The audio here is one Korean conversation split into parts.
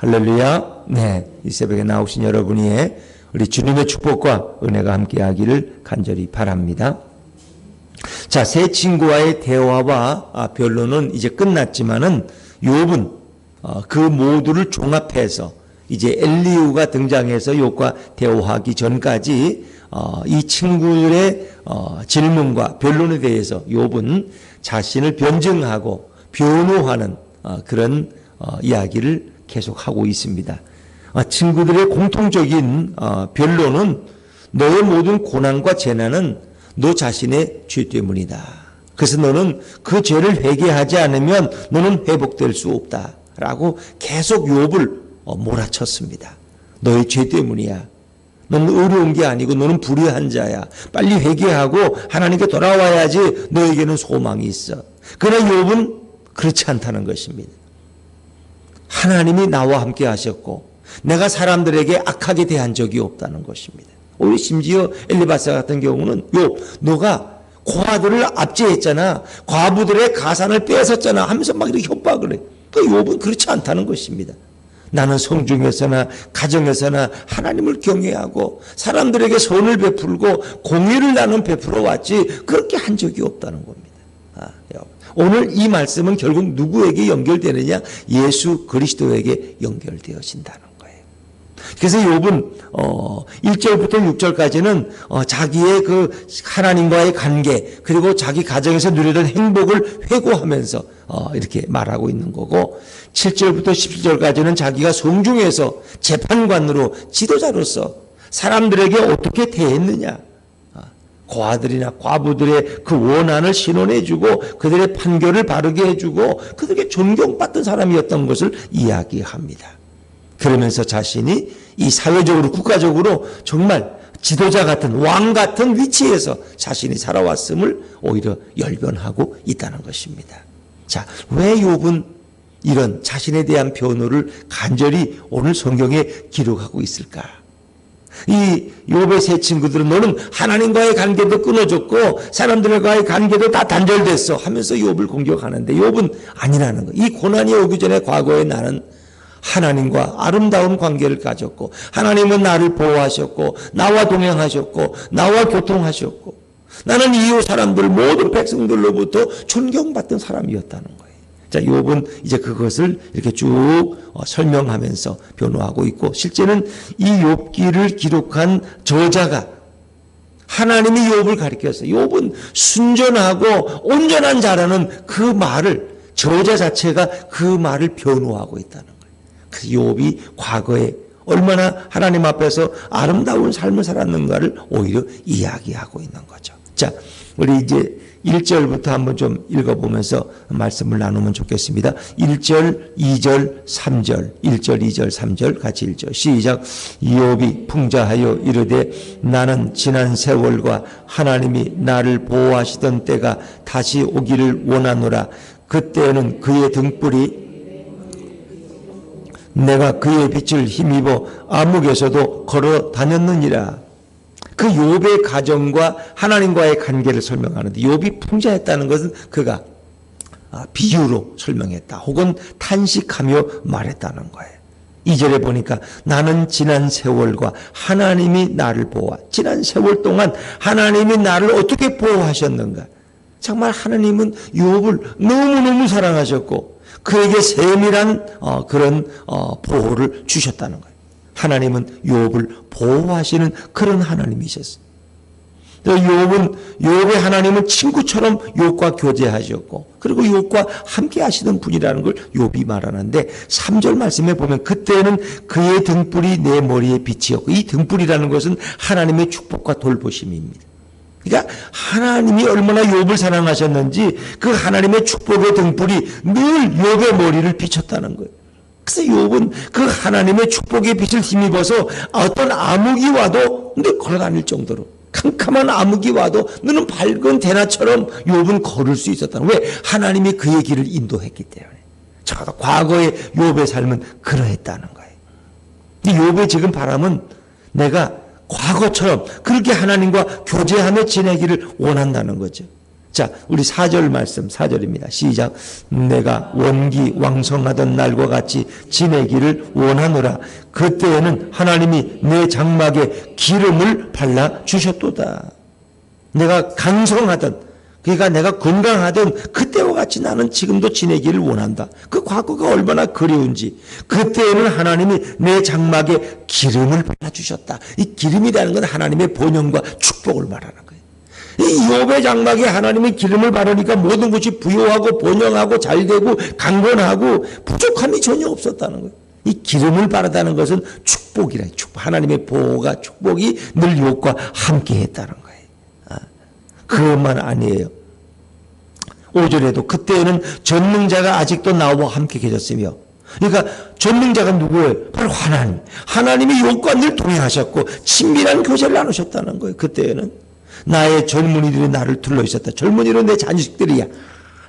할렐루야. 네, 이 새벽에 나오신 여러분이 우리 주님의 축복과 은혜가 함께하기를 간절히 바랍니다. 자, 새 친구와의 대화와 변론은 이제 끝났지만은 욥은 그 모두를 종합해서 이제 엘리후가 등장해서 욥과 대화하기 전까지 이 친구들의 질문과 변론에 대해서 욥은 자신을 변증하고 변호하는 그런 이야기를 계속하고 있습니다. 친구들의 공통적인 변론은 너의 모든 고난과 재난은 너 자신의 죄 때문이다. 그래서 너는 그 죄를 회개하지 않으면 너는 회복될 수 없다. 라고 계속 욥을 몰아쳤습니다. 너의 죄 때문이야. 너는 의로운 게 아니고 너는 불의한 자야. 빨리 회개하고 하나님께 돌아와야지 너에게는 소망이 있어. 그러나 욥은 그렇지 않다는 것입니다. 하나님이 나와 함께 하셨고 내가 사람들에게 악하게 대한 적이 없다는 것입니다. 오히려 심지어 엘리바사 같은 경우는 욥, 너가 고아들을 압제했잖아. 과부들의 가산을 뺏었잖아 하면서 막 이렇게 협박을 해. 그 욥은 그렇지 않다는 것입니다. 나는 성중에서나 가정에서나 하나님을 경외하고 사람들에게 선을 베풀고 공의를 나는 베풀어 왔지 그렇게 한 적이 없다는 겁니다. 오늘 이 말씀은 결국 누구에게 연결되느냐? 예수 그리스도에게 연결되어진다는 거예요. 그래서 욥은 1절부터 6절까지는 자기의 그 하나님과의 관계 그리고 자기 가정에서 누리던 행복을 회고하면서 이렇게 말하고 있는 거고 7절부터 17절까지는 자기가 성중에서 재판관으로 지도자로서 사람들에게 어떻게 대했느냐 고아들이나 과부들의 그 원한을 신원해주고 그들의 판결을 바르게 해주고 그들에게 존경받던 사람이었던 것을 이야기합니다. 그러면서 자신이 이 사회적으로 국가적으로 정말 지도자 같은 왕 같은 위치에서 자신이 살아왔음을 오히려 열변하고 있다는 것입니다. 자, 왜 욥은 이런 자신에 대한 변호를 간절히 오늘 성경에 기록하고 있을까? 이 욥의 세 친구들은 너는 하나님과의 관계도 끊어졌고 사람들과의 관계도 다 단절됐어 하면서 욥을 공격하는데 욥은 아니라는 거. 이 고난이 오기 전에 과거에 나는 하나님과 아름다운 관계를 가졌고 하나님은 나를 보호하셨고 나와 동행하셨고 나와 교통하셨고 나는 이웃 사람들 모든 백성들로부터 존경받던 사람이었다는 거예요. 자, 욥은 이제 그것을 이렇게 쭉 설명하면서 변호하고 있고 실제는 이 욥기를 기록한 저자가 하나님이 욥을 가리켜서 욥은 순전하고 온전한 자라는 그 말을 저자 자체가 그 말을 변호하고 있다는 거예요. 그 욥이 과거에 얼마나 하나님 앞에서 아름다운 삶을 살았는가를 오히려 이야기하고 있는 거죠. 자, 우리 이제 1절부터 한번 좀 읽어보면서 말씀을 나누면 좋겠습니다. 1절, 2절, 3절, 1절, 2절, 3절 같이 읽죠. 시작. 욥이 풍자하여 이르되 나는 지난 세월과 하나님이 나를 보호하시던 때가 다시 오기를 원하노라. 그때는 그의 등불이 내가 그의 빛을 힘입어 암흑에서도 걸어 다녔느니라. 그 욥의 가정과 하나님과의 관계를 설명하는데 욥이 풍자했다는 것은 그가 비유로 설명했다. 혹은 탄식하며 말했다는 거예요. 2절에 보니까 나는 지난 세월과 하나님이 나를 보호하. 지난 세월 동안 하나님이 나를 어떻게 보호하셨는가. 정말 하나님은 욥을 너무너무 사랑하셨고 그에게 세밀한 그런 보호를 주셨다는 거예요. 하나님은 욥을 보호하시는 그런 하나님이셨어요. 욥의 하나님은 친구처럼 욥과 교제하셨고 그리고 욥과 함께 하시던 분이라는 걸 욥이 말하는데 3절 말씀에 보면 그때는 그의 등불이 내 머리에 빛이었고 이 등불이라는 것은 하나님의 축복과 돌보심입니다. 그러니까 하나님이 얼마나 욥을 사랑하셨는지 그 하나님의 축복의 등불이 늘 욥의 머리를 비췄다는 거예요. 그래서 욥은 그 하나님의 축복의 빛을 힘입어서 어떤 암흑이 와도 늘 걸어다닐 정도로 캄캄한 암흑이 와도 너는 밝은 대낮처럼 욥은 걸을 수 있었다는 거예요. 왜? 하나님이 그의 길을 인도했기 때문에. 과거의 욥의 삶은 그러했다는 거예요. 이 욥의 지금 바람은 내가 과거처럼 그렇게 하나님과 교제하며 지내기를 원한다는 거죠. 자, 우리 4절 말씀, 4절입니다. 시작. 내가 원기 왕성하던 날과 같이 지내기를 원하노라. 그때에는 하나님이 내 장막에 기름을 발라 주셨도다. 내가 강성하던, 그러니까 내가 건강하던 그때와 같이 나는 지금도 지내기를 원한다. 그 과거가 얼마나 그리운지. 그때에는 하나님이 내 장막에 기름을 발라주셨다. 이 기름이라는 건 하나님의 번영과 축복을 말하는 거예요. 이 욥의 장막에 하나님이 기름을 바르니까 모든 것이 부요하고 번영하고 잘되고 강건하고 부족함이 전혀 없었다는 거예요. 이 기름을 바르다는 것은 축복이라. 하나님의 보호가 축복이 늘 욥과 함께 했다는 거예요. 그것만 아니에요. 5절에도 그때에는 전능자가 아직도 나와 함께 계셨으며, 그러니까 전능자가 누구예요? 바로 하나님. 하나님이 욥과 늘 동행하셨고 친밀한 교제를 나누셨다는 거예요. 그때에는 나의 젊은이들이 나를 둘러 있었다. 젊은이는 내 자식들이야.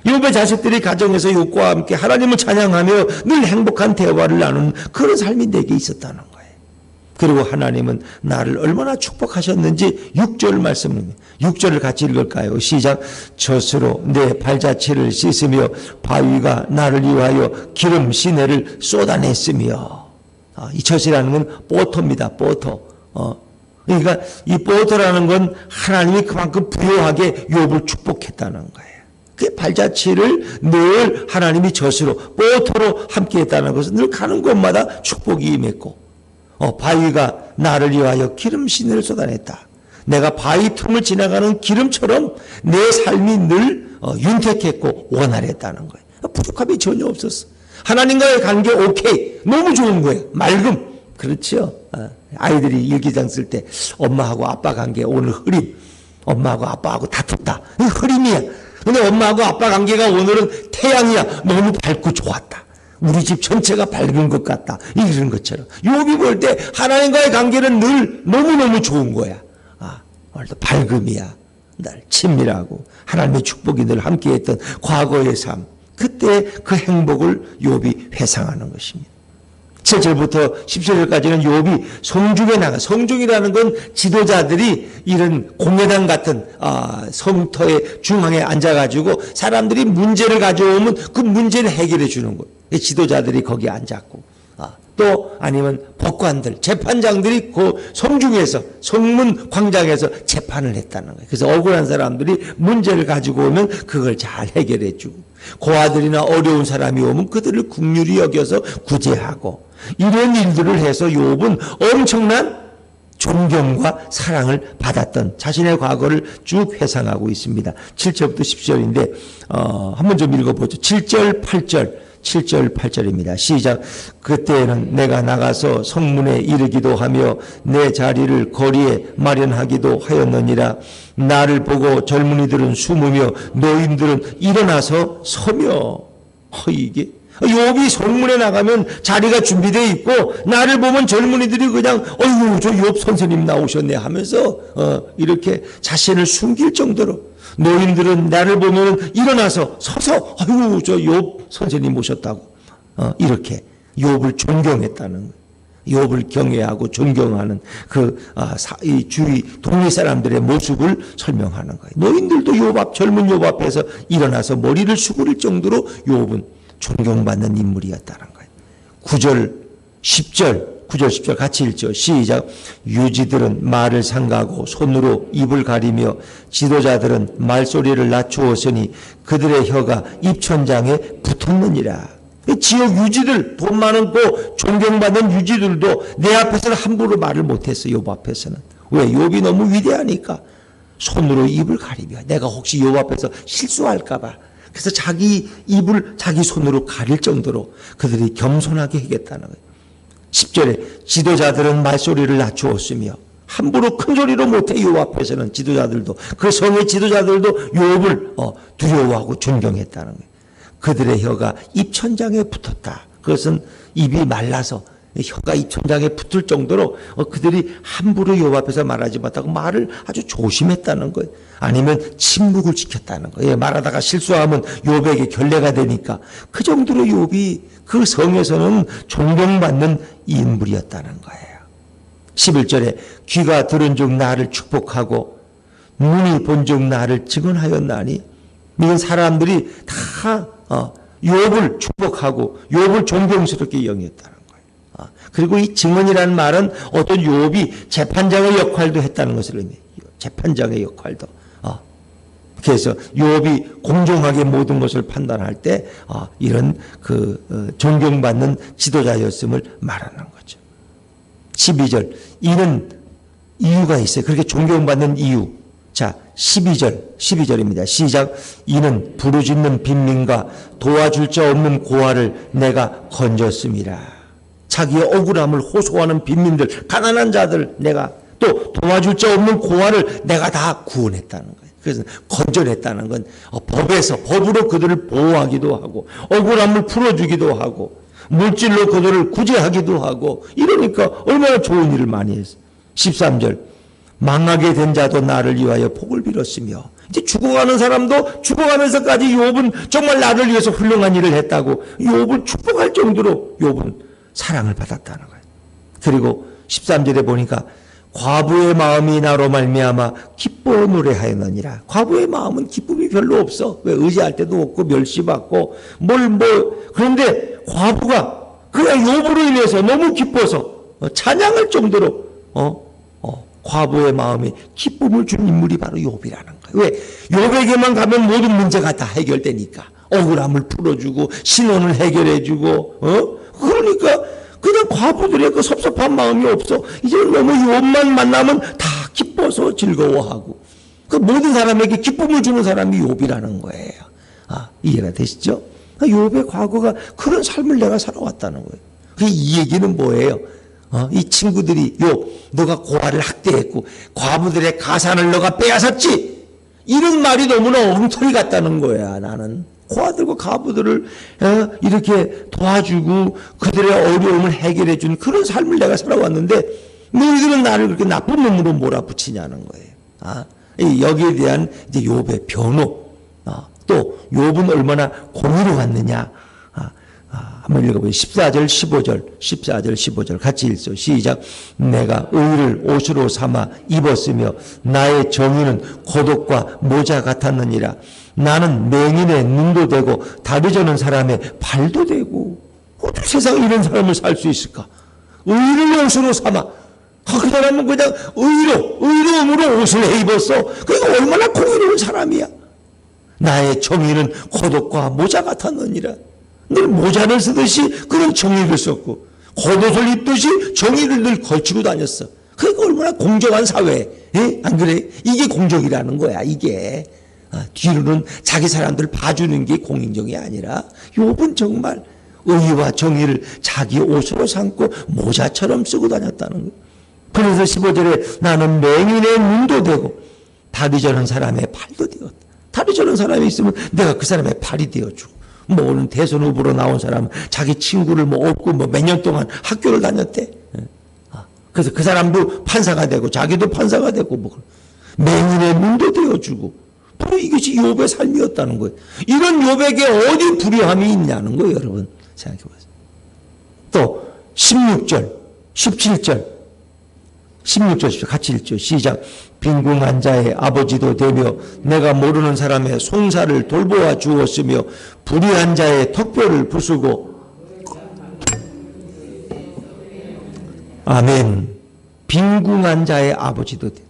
욥의 자식들이 가정에서 욥과 함께 하나님을 찬양하며 늘 행복한 대화를 나누는 그런 삶이 내게 있었다는 거예요. 그리고 하나님은 나를 얼마나 축복하셨는지 6절 말씀입니다. 6절을 같이 읽을까요? 시작. 젖으로 내 발자취를 씻으며 바위가 나를 위하여 기름 시내를 쏟아냈으며. 이 젖이라는 건 보터입니다. 보터. 그러니까 이 보터라는 건 하나님이 그만큼 부요하게 욥을 축복했다는 거예요. 그 발자취를 늘 하나님이 젖으로 보터로 함께했다는 것은 늘 가는 곳마다 축복이 임했고, 바위가 나를 위하여 기름 시내를 쏟아냈다. 내가 바위 틈을 지나가는 기름처럼 내 삶이 늘 윤택했고 원활했다는 거예요. 부족함이 전혀 없었어. 하나님과의 관계 오케이. 너무 좋은 거예요. 맑음. 그렇죠. 아이들이 일기장 쓸 때 엄마하고 아빠 관계 오늘 흐림. 엄마하고 아빠하고 다퉜다. 흐림이야. 근데 엄마하고 아빠 관계가 오늘은 태양이야. 너무 밝고 좋았다. 우리 집 전체가 밝은 것 같다. 이런 것처럼. 욥이 볼 때 하나님과의 관계는 늘 너무너무 좋은 거야. 오늘도 밝음이야. 날 친밀하고 하나님의 축복이 늘 함께했던 과거의 삶. 그때 그 행복을 욥이 회상하는 것입니다. 7절부터 10절까지는 욥이 성중에 나가. 성중이라는 건 지도자들이 이런 공회당 같은 성터의 중앙에 앉아가지고 사람들이 문제를 가져오면 그 문제를 해결해 주는 거예요. 지도자들이 거기 앉았고, 또 아니면 법관들, 재판장들이 그 성중에서, 성문 광장에서 재판을 했다는 거예요. 그래서 억울한 사람들이 문제를 가지고 오면 그걸 잘 해결해 주고, 고아들이나 어려운 사람이 오면 그들을 긍휼히 여겨서 구제하고, 이런 일들을 해서 욥은 엄청난 존경과 사랑을 받았던 자신의 과거를 쭉 회상하고 있습니다. 7절부터 10절인데 한번 좀 읽어보죠. 7절, 8절입니다. 시작. 그때에는 내가 나가서 성문에 이르기도 하며 내 자리를 거리에 마련하기도 하였느니라. 나를 보고 젊은이들은 숨으며 노인들은 일어나서 서며. 이게 욥이 성문에 나가면 자리가 준비되어 있고, 나를 보면 젊은이들이 그냥 어이구 저 욥 선생님 나오셨네 하면서 이렇게 자신을 숨길 정도로, 노인들은 나를 보면 일어나서 서서 어이구 저 욥 선생님 오셨다고 이렇게 욥을 존경했다는 거예요. 욥을 경외하고 존경하는 이 주위 동네 사람들의 모습을 설명하는 거예요. 노인들도 젊은 욥 앞에서 일어나서 머리를 수그릴 정도로 욥은 존경받는 인물이었다는 거예요. 9절, 10절 같이 읽죠. 시작. 유지들은 말을 삼가고 손으로 입을 가리며 지도자들은 말소리를 낮추었으니 그들의 혀가 입천장에 붙었느니라. 지역 유지들, 돈 많고 존경받는 유지들도 내 앞에서는 함부로 말을 못했어. 욥 앞에서는. 왜? 욥이 너무 위대하니까 손으로 입을 가리며, 내가 혹시 욥 앞에서 실수할까 봐 그래서 자기 입을 자기 손으로 가릴 정도로 그들이 겸손하게 하겠다는 거예요. 10절에 지도자들은 말소리를 낮추었으며, 함부로 큰 소리로 못해. 욥 앞에서는 지도자들도, 그 성의 지도자들도 욥을 두려워하고 존경했다는 거예요. 그들의 혀가 입천장에 붙었다. 그것은 입이 말라서 혀가 입천장에 붙을 정도로 그들이 함부로 욥 앞에서 말하지 못하고 말을 아주 조심했다는 거예요. 아니면 침묵을 지켰다는 거예요. 말하다가 실수하면 욥에게 결례가 되니까. 그 정도로 욥이 그 성에서는 존경받는 인물이었다는 거예요. 11절에 귀가 들은 즉 나를 축복하고 눈이 본 즉 나를 증언하였나니, 믿은 사람들이 다 욥을 축복하고 욥을 존경스럽게 여겼다는 거예요. 그리고 이 증언이라는 말은 어떤 욥이 재판장의 역할도 했다는 것을 의미해요. 재판장의 역할도. 그래서 욥이 공정하게 모든 것을 판단할 때 이런 존경받는 지도자였음을 말하는 거죠. 12절, 이는 이유가 있어요. 그렇게 존경받는 이유. 자, 12절입니다. 시작. 이는 부르짖는 빈민과 도와줄 자 없는 고아를 내가 건졌음이라. 자기의 억울함을 호소하는 빈민들, 가난한 자들 내가, 또 도와줄 자 없는 고아를 내가 다 구원했다는 거예요. 그래서 건져냈다는 건 법으로 그들을 보호하기도 하고, 억울함을 풀어주기도 하고, 물질로 그들을 구제하기도 하고, 이러니까 얼마나 좋은 일을 많이 했어요. 13절, 망하게 된 자도 나를 위하여 복을 빌었으며, 이제 죽어가는 사람도 죽어가면서까지 욥은 정말 나를 위해서 훌륭한 일을 했다고 욥을 축복할 정도로 욥은 사랑을 받았다는 거예요. 그리고 13절에 보니까 과부의 마음이 나로 말미암아 기뻐 노래하였느니라. 과부의 마음은 기쁨이 별로 없어. 왜? 의지할 데도 없고 멸시받고 그런데 과부가 그냥 욥으로 인해서 너무 기뻐서 찬양할 정도로 과부의 마음에 기쁨을 준 인물이 바로 욥이라는 거예요. 왜? 욥에게만 가면 모든 문제가 다 해결되니까. 억울함을 풀어주고 신혼을 해결해주고 그러니까 그냥 과부들의 그 섭섭한 마음이 없어. 이제 너무 욥만 만나면 다 기뻐서 즐거워하고, 그 모든 사람에게 기쁨을 주는 사람이 욥이라는 거예요. 이해가 되시죠? 욥의 과거가 그런 삶을 내가 살아왔다는 거예요. 이 얘기는 뭐예요? 이 친구들이 욥, 너가 고아를 학대했고 과부들의 가산을 너가 빼앗았지. 이런 말이 너무나 엉터리 같다는 거야. 나는 고아들과 과부들을 이렇게 도와주고 그들의 어려움을 해결해 준 그런 삶을 내가 살아왔는데 너희들은 나를 그렇게 나쁜 놈으로 몰아붙이냐는 거예요. 여기에 대한 이제 욥의 변호, 또 욥은 얼마나 공의로웠느냐. 한번 읽어보세요. 14절 15절 같이 읽죠. 시작. 내가 의를 옷으로 삼아 입었으며 나의 정의는 고독과 모자 같았느니라. 나는 맹인의 눈도 되고 다리 저는 사람의 발도 되고. 어떻게 세상에 이런 사람을 살 수 있을까? 의를 옷으로 삼아. 그 사람은 그냥 의로움으로 옷을 해 입었어. 그러니까 얼마나 공의로운 사람이야. 나의 정의는 고독과 모자 같았느니라. 늘 모자를 쓰듯이 그런 정의를 썼고 겉옷을 입듯이 정의를 늘 걸치고 다녔어. 그러니까 얼마나 공정한 사회. 안 그래? 이게 공정이라는 거야. 이게. 뒤로는 자기 사람들 봐주는 게 공인정이 아니라 욥은 정말 의와 정의를 자기 옷으로 삼고 모자처럼 쓰고 다녔다는 거예요. 그래서 15절에 나는 맹인의 눈도 되고 다리 저는 사람의 발도 되었다. 다리 저는 사람이 있으면 내가 그 사람의 발이 되어주고, 오늘 대선 후보로 나온 사람은 자기 친구를 없고 몇 년 동안 학교를 다녔대. 그래서 그 사람도 판사가 되고 자기도 판사가 되고 맹인의 눈도 되어주고, 바로 이것이 욥의 삶이었다는 거예요. 이런 욥에게 어디 불의함이 있냐는 거예요. 여러분 생각해 보세요. 또 16절 17절 같이 읽죠. 시작. 빈궁한 자의 아버지도 되며 내가 모르는 사람의 송사를 돌보아 주었으며 불의한 자의 턱뼈를 부수고. 아멘. 빈궁한 자의 아버지도 돼.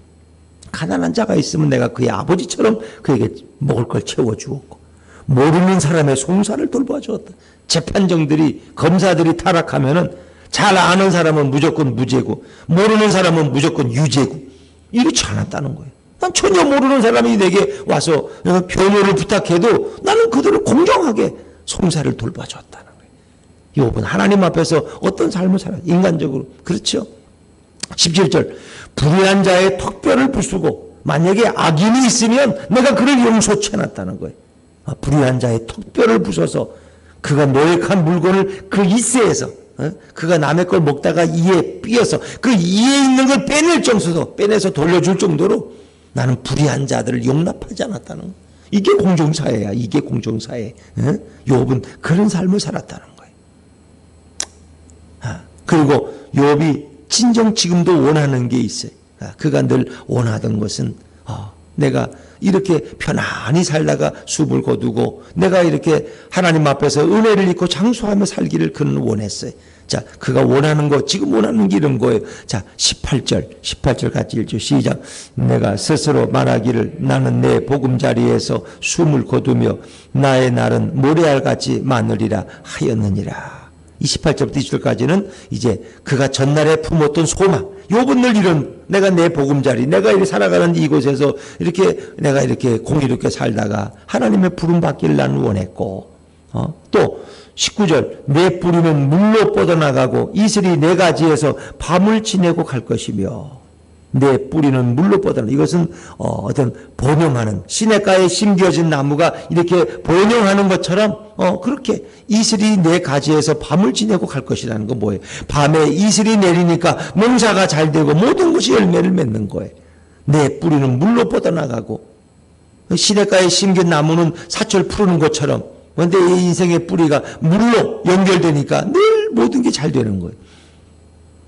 가난한 자가 있으면 내가 그의 아버지처럼 그에게 먹을 걸 채워주었고, 모르는 사람의 송사를 돌보아 주었다. 재판정들이, 검사들이 타락하면은 잘 아는 사람은 무조건 무죄고 모르는 사람은 무조건 유죄고 이렇지 않았다는 거예요. 난 전혀 모르는 사람이 내게 와서 변호를 부탁해도 나는 그들을 공정하게 송사를 돌봐줬다는 거예요. 욥은 하나님 앞에서 어떤 삶을 살아요? 인간적으로. 그렇죠? 17절. 불의한 자의 턱뼈를 부수고, 만약에 악인이 있으면 내가 그를 용서치 않았다는 거예요. 불의한 자의 턱뼈를 부숴서 그가 노획한 물건을 그 이세에서, 그가 남의 걸 먹다가 이에 삐어서 그 이에 있는 걸 빼내서 돌려줄 정도로 나는 불의한 자들을 용납하지 않았다는 거예요. 이게 공정사회야. 이게 공정사회. 욥은 그런 삶을 살았다는 거예요. 그리고 욥이 진정 지금도 원하는 게 있어요. 그가 늘 원하던 것은 내가 이렇게 편안히 살다가 숨을 거두고 내가 이렇게 하나님 앞에서 은혜를 입고 장수하며 살기를 그는 원했어요. 자, 그가 원하는 거, 지금 원하는 게 이런 거예요. 자, 18절 같이 읽죠. 시작. 내가 스스로 말하기를 나는 내 보금자리에서 숨을 거두며 나의 날은 모래알같이 많으리라 하였느니라. 28절부터 20절까지는 이제 그가 전날에 품었던 소망, 욥은 늘 이런 내가 내 보금자리, 내가 이렇게 살아가는 이곳에서 이렇게 내가 이렇게 공의롭게 살다가 하나님의 부름 받기를 나는 원했고, 또 19절 내 뿌리는 물로 뻗어나가고 이슬이 내 가지에서 밤을 지내고 갈 것이며, 내 뿌리는 물로 뻗어나. 이것은 어떤 번영하는 시냇가에 심겨진 나무가 이렇게 번영하는 것처럼 그렇게 이슬이 내 가지에서 밤을 지내고 갈 것이라는 건 뭐예요? 밤에 이슬이 내리니까 농사가 잘 되고 모든 것이 열매를 맺는 거예요. 내 뿌리는 물로 뻗어나가고 시냇가에 심긴 나무는 사철 푸르는 것처럼, 그런데 이 인생의 뿌리가 물로 연결되니까 늘 모든 게 잘 되는 거예요.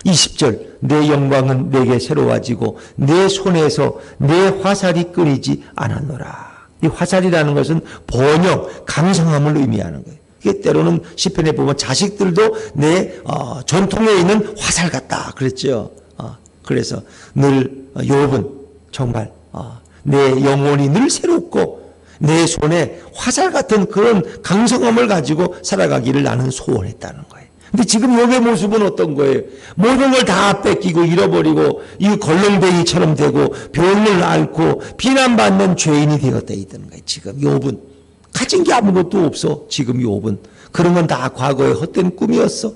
20절 내 영광은 내게 새로워지고 내 손에서 내 화살이 끊이지 않았노라. 이 화살이라는 것은 번영, 강성함을 의미하는 거예요. 이게 때로는 시편에 보면 자식들도 내 전통에 있는 화살 같다 그랬죠. 그래서 늘 욥은 정말 내 영혼이 늘 새롭고 내 손에 화살 같은 그런 강성함을 가지고 살아가기를 나는 소원했다는 거예요. 근데 지금 욥의 모습은 어떤 거예요? 모든 걸 다 뺏기고 잃어버리고 이 걸렁뱅이처럼 되고 병을 앓고 비난받는 죄인이 되었다 이러는 거예요. 지금 욥은 가진 게 아무것도 없어. 지금 욥은 그런 건 다 과거의 헛된 꿈이었어.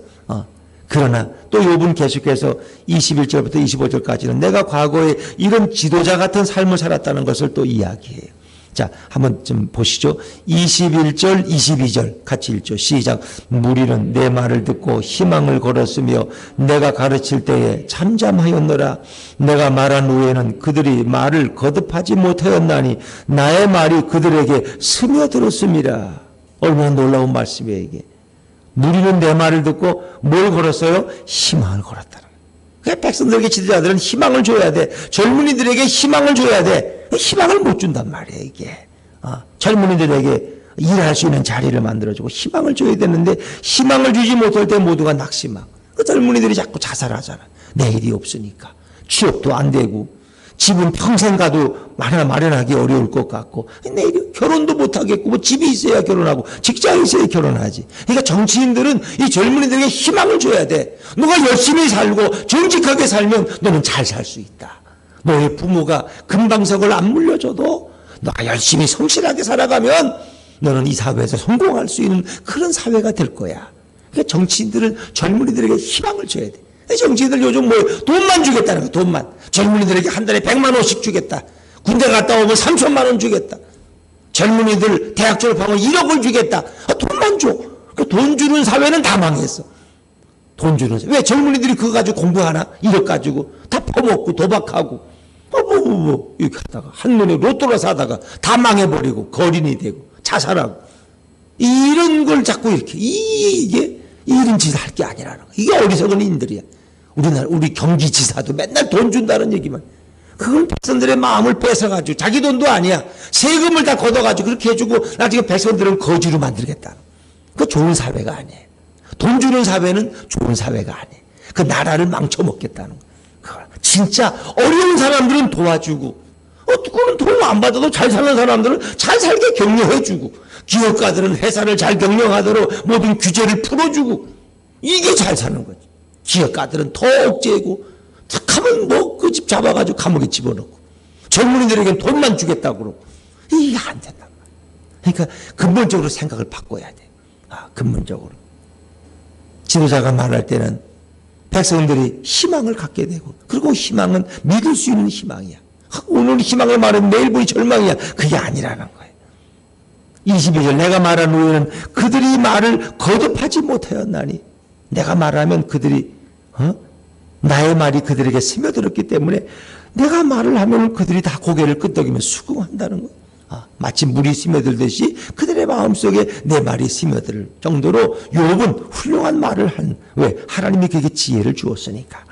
그러나 또 욥은 계속해서 21절부터 25절까지는 내가 과거에 이런 지도자 같은 삶을 살았다는 것을 또 이야기해요. 자, 한번 좀 보시죠. 21절, 22절 같이 읽죠. 시작. 무리는 내 말을 듣고 희망을 걸었으며 내가 가르칠 때에 잠잠하였노라. 내가 말한 후에는 그들이 말을 거듭하지 못하였나니 나의 말이 그들에게 스며들었음이라. 얼마나 놀라운 말씀이에요 이게. 무리는 내 말을 듣고 뭘 걸었어요? 희망을 걸었다는 거예요. 그러니까 백성들에게 지도자들은 희망을 줘야 돼. 젊은이들에게 희망을 줘야 돼. 희망을 못 준단 말이에요 이게. 젊은이들에게 일할 수 있는 자리를 만들어주고 희망을 줘야 되는데 희망을 주지 못할 때 모두가 낙심하고, 그 젊은이들이 자꾸 자살하잖아. 내일이 없으니까. 취업도 안 되고 집은 평생 가도 마련하기 어려울 것 같고, 내일 결혼도 못 하겠고, 뭐 집이 있어야 결혼하고 직장이 있어야 결혼하지. 그러니까 정치인들은 이 젊은이들에게 희망을 줘야 돼. 너가 열심히 살고 정직하게 살면 너는 잘 살 수 있다. 너의 부모가 금방석을 안 물려줘도 너가 열심히 성실하게 살아가면 너는 이 사회에서 성공할 수 있는 그런 사회가 될 거야. 그러니까 정치인들은 젊은이들에게 희망을 줘야 돼. 정치인들 요즘 뭐 돈만 주겠다는 거야. 돈만. 젊은이들에게 한 달에 100만 원씩 주겠다. 군대 갔다 오면 3천만 원 주겠다. 젊은이들 대학 졸업하면 1억을 주겠다. 돈만 줘. 그 돈 주는 사회는 다 망했어. 돈 주는 사회. 왜 젊은이들이 그거 가지고 공부하나? 1억 가지고 다 퍼먹고 도박하고 이렇게 하다가 한눈에 로또를 사다가 다 망해버리고 거린이 되고 자살하고, 이런 걸 자꾸 이렇게 이게 이런 짓을 할 게 아니라는 거야. 이게 어리석은 인들이야. 우리 경기지사도 맨날 돈 준다는 얘기만. 그건 백성들의 마음을 뺏어가지고 자기 돈도 아니야. 세금을 다 걷어가지고 그렇게 해주고 나중에 백성들은 거지로 만들겠다. 그 좋은 사회가 아니에요. 돈 주는 사회는 좋은 사회가 아니에요. 그 나라를 망쳐먹겠다는 거야. 진짜 어려운 사람들은 도와주고, 그거는 돈 안 받아도 잘 사는 사람들은 잘 살게 격려해주고, 기업가들은 회사를 잘 경영하도록 모든 규제를 풀어주고, 이게 잘 사는 거지. 기업가들은 더 억제하고, 탁하면 뭐 그 집 잡아가지고 감옥에 집어넣고, 젊은이들에겐 돈만 주겠다고 그러고, 이게 안 된단 말이야. 그러니까 근본적으로 생각을 바꿔야 돼. 근본적으로. 지도자가 말할 때는 백성들이 희망을 갖게 되고, 그리고 희망은 믿을 수 있는 희망이야. 오늘 희망을 말하면 내일부터 절망이야. 그게 아니라는 거예요. 22절 내가 말한 후에는 그들이 말을 거듭하지 못하였나니, 내가 말하면 그들이 나의 말이 그들에게 스며들었기 때문에 내가 말을 하면 그들이 다 고개를 끄덕이며 수긍한다는 거예요. 마치 물이 스며들듯이 그들의 마음속에 내 말이 스며들 정도로 욥은 훌륭한 말을 왜? 하나님이 그에게 지혜를 주었으니까.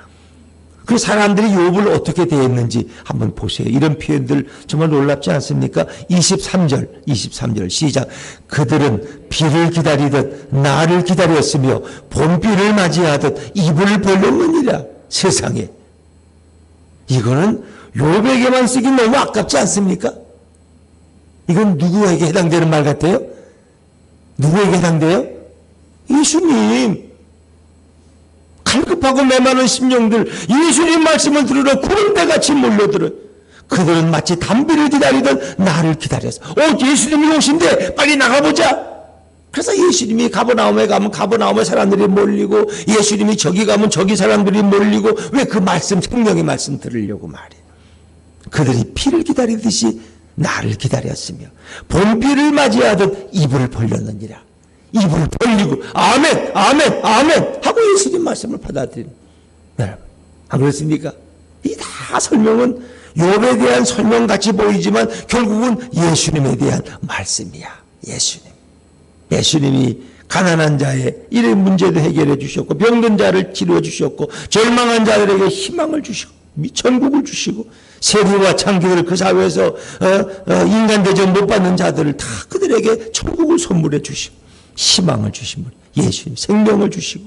그 사람들이 욥을 어떻게 대했는지 한번 보세요. 이런 표현들 정말 놀랍지 않습니까? 23절 시작. 그들은 비를 기다리듯 나를 기다렸으며 봄비를 맞이하듯 입을 벌렸느니라. 세상에. 이거는 욥에게만 쓰긴 너무 아깝지 않습니까? 이건 누구에게 해당되는 말 같아요? 누구에게 해당돼요? 예수님. 갈급하고 메마른 심령들 예수님 말씀을 들으러 구름대같이 몰려들어. 그들은 마치 담비를 기다리던 나를 기다렸어. 예수님이 오신대. 빨리 나가보자. 그래서 예수님이 가버나움에 가면 가버나움에 사람들이 몰리고, 예수님이 저기 가면 저기 사람들이 몰리고, 왜 그 말씀, 생명의 말씀 들으려고 말이에요. 그들이 피를 기다리듯이 나를 기다렸으며 봄비를 맞이하듯 입을 벌렸느니라. 입을 벌리고 아멘 아멘 아멘 하고 예수님 말씀을 받아들이는 여러분, 안 그렇습니까? 이 다 설명은 욥에 대한 설명같이 보이지만 결국은 예수님에 대한 말씀이야. 예수님이 가난한 자의 이런 문제도 해결해 주셨고, 병든 자를 치료해 주셨고, 절망한 자들에게 희망을 주시고, 천국을 주시고, 세리와 창기들 그 사회에서 인간 대접 못 받는 자들을 다 그들에게 천국을 선물해 주시고, 희망을 주신 분, 예수님, 생명을 주시고.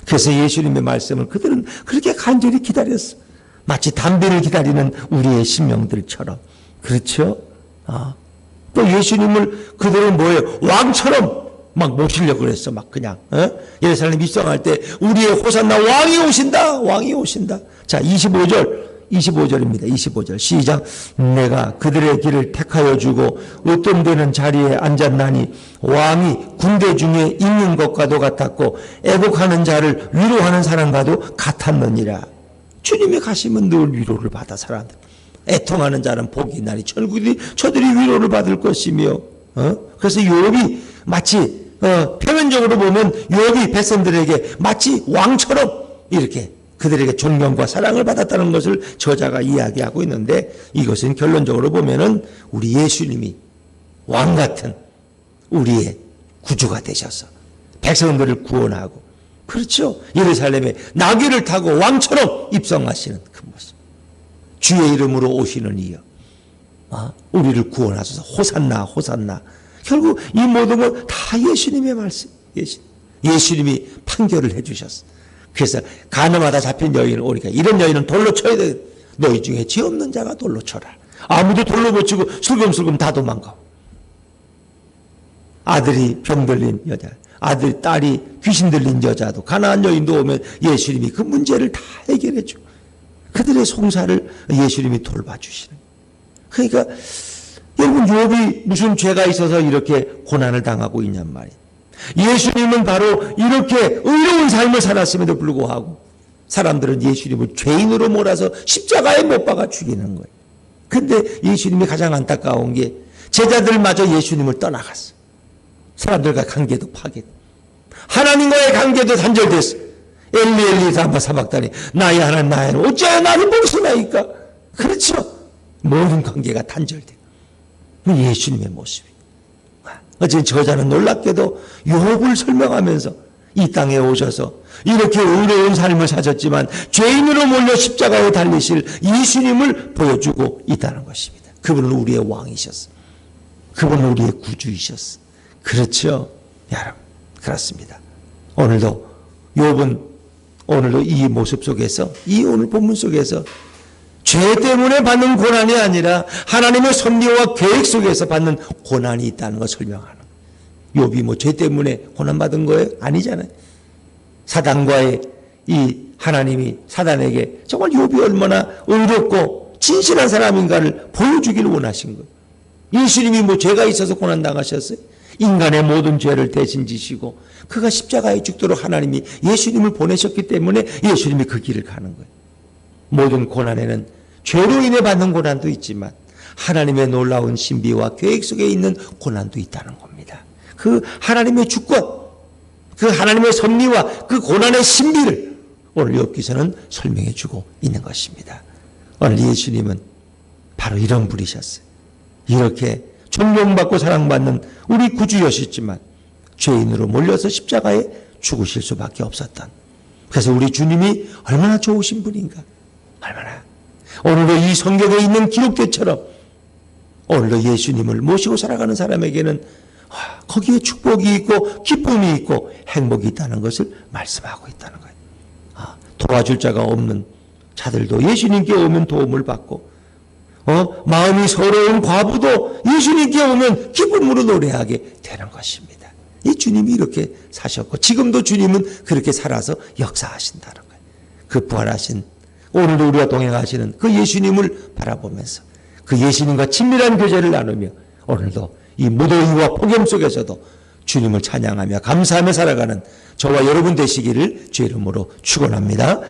그래서 예수님의 말씀을 그들은 그렇게 간절히 기다렸어. 마치 담배를 기다리는 우리의 심령들처럼. 그렇죠? 또 예수님을 그들은 뭐예요? 왕처럼 막 모시려고 그랬어. 막 그냥. 예루살렘 입성할 때 우리의 호산나 왕이 오신다. 왕이 오신다. 자, 25절입니다. 25절 시작. 내가 그들의 길을 택하여 주고 으뜸되는 자리에 앉았나니 왕이 군대 중에 있는 것과도 같았고 애곡하는 자를 위로하는 사람과도 같았느니라. 주님이 가시면 늘 위로를 받아 사람들. 애통하는 자는 복이 있나니 저들이 위로를 받을 것이며. 그래서 욥이 마치 표면적으로 보면 욥이 백성들에게 마치 왕처럼 이렇게 그들에게 존경과 사랑을 받았다는 것을 저자가 이야기하고 있는데, 이것은 결론적으로 보면은 우리 예수님이 왕 같은 우리의 구주가 되셔서 백성들을 구원하고, 그렇죠, 예루살렘에 나귀를 타고 왕처럼 입성하시는 그 모습, 주의 이름으로 오시는 이여 우리를 구원하소서. 호산나 호산나. 결국 이 모든 건 다 예수님의 말씀, 예수님이 판결을 해주셨어. 그래서 가늠하다 잡힌 여인은 오니까 이런 여인은 돌로 쳐야 돼. 너희 중에 죄 없는 자가 돌로 쳐라. 아무도 돌로 못 치고 슬금슬금 다 도망가. 아들이 병 들린 여자, 딸이 귀신 들린 여자도, 가난한 여인도 오면 예수님이 그 문제를 다 해결해 줘. 그들의 송사를 예수님이 돌봐주시는. 그러니까 여러분, 욥이 무슨 죄가 있어서 이렇게 고난을 당하고 있냔 말이에요. 예수님은 바로 이렇게 의로운 삶을 살았음에도 불구하고 사람들은 예수님을 죄인으로 몰아서 십자가에 못 박아 죽이는 거예요. 근데 예수님이 가장 안타까운 게 제자들마저 예수님을 떠나갔어. 사람들과 관계도 파괴, 하나님과의 관계도 단절됐어. 엘리 엘리 라마 사박다니 나의 하나님 나의 하나님 어찌하여 나를 버리시나이까. 그렇죠. 모든 관계가 단절돼. 예수님의 모습이. 어쨌든 저자는 놀랍게도 욥을 설명하면서 이 땅에 오셔서 이렇게 의로운 삶을 사셨지만 죄인으로 몰려 십자가에 달리실 예수님을 보여주고 있다는 것입니다. 그분은 우리의 왕이셨어. 그분은 우리의 구주이셨어. 그렇죠? 여러분, 그렇습니다. 오늘도 욥은 오늘도 이 모습 속에서, 이 오늘 본문 속에서 죄 때문에 받는 고난이 아니라 하나님의 섭리와 계획 속에서 받는 고난이 있다는 걸 설명하는. 욥이 뭐 죄 때문에 고난받은 거예요? 아니잖아요. 사단과의 이 하나님이 사단에게 정말 욥이 얼마나 의롭고 진실한 사람인가를 보여주기를 원하신 거예요. 예수님이 뭐 죄가 있어서 고난당하셨어요? 인간의 모든 죄를 대신 지시고 그가 십자가에 죽도록 하나님이 예수님을 보내셨기 때문에 예수님이 그 길을 가는 거예요. 모든 고난에는 죄로 인해 받는 고난도 있지만 하나님의 놀라운 신비와 계획 속에 있는 고난도 있다는 겁니다. 그 하나님의 주권, 그 하나님의 섭리와 그 고난의 신비를 오늘 욥기서는 설명해 주고 있는 것입니다. 오늘 예수님은 바로 이런 분이셨어요. 이렇게 존경받고 사랑받는 우리 구주였었지만 죄인으로 몰려서 십자가에 죽으실 수밖에 없었던 그래서 우리 주님이 얼마나 좋으신 분인가. 얼마나. 오늘도 이 성경에 있는 기록들처럼 오늘도 예수님을 모시고 살아가는 사람에게는 거기에 축복이 있고 기쁨이 있고 행복이 있다는 것을 말씀하고 있다는 거예요. 도와줄 자가 없는 자들도 예수님께 오면 도움을 받고 마음이 서러운 과부도 예수님께 오면 기쁨으로 노래하게 되는 것입니다. 이 주님이 이렇게 사셨고 지금도 주님은 그렇게 살아서 역사하신다는 거예요. 그 부활하신 오늘도 우리와 동행하시는 그 예수님을 바라보면서 그 예수님과 친밀한 교제를 나누며 오늘도 이 무더위와 폭염 속에서도 주님을 찬양하며 감사하며 살아가는 저와 여러분 되시기를 주의 이름으로 축원합니다.